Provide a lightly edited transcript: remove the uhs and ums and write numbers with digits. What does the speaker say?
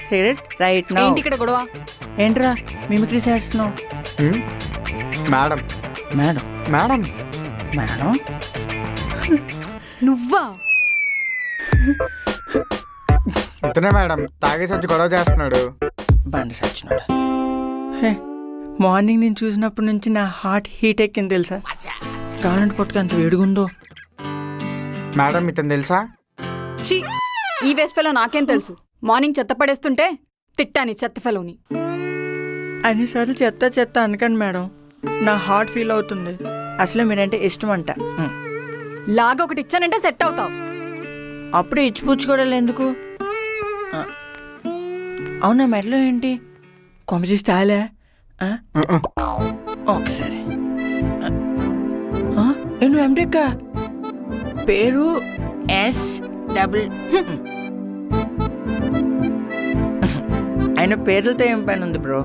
Cigarette right now. ఏంటి ఇక్కడ గొడవ? ఏంట్రా మిమిక్రీ చేస్తున్నావు? మేడం మేడం మేడం మేడం నువ్వా? ఇతనే మేడం తాగేసి వచ్చి గొడవ చేస్తున్నాడు. బండి సచ్చినాడు. మార్నింగ్ నేను చూసినప్పటి నుంచి నా హార్ట్ హీట్ ఎక్కింది తెలుసా? కావాలంటే పట్టుకు అంత వేడిగుందో. మేడం ఇతను తెలుసా? ఛీ, ఈ వేస్ట్ ఫెలో నాకేం తెలుసు? మార్నింగ్ చెత్త పడేస్తుంటే తిట్టాని చెత్త ఫెలోని. అన్నిసార్లు చెత్త చెత్త అనకండి మేడం, నా హార్ట్ ఫీల్ అవుతుంది. అసలే మీరంటే ఇష్టం అంట. లాగా ఒకటి ఇచ్చానంటే సెట్ అవుతావు. అప్పుడే ఇచ్చిపుచ్చుకోవడాలి ఎందుకు? అవునా మెడలో ఏంటి? కొమ్మ చేసి తాలే ఒకసారి. నువ్వు ఎంటెక్క పేరు SW. ఆయన పేర్లతో ఏం పని ఉంది బ్రో?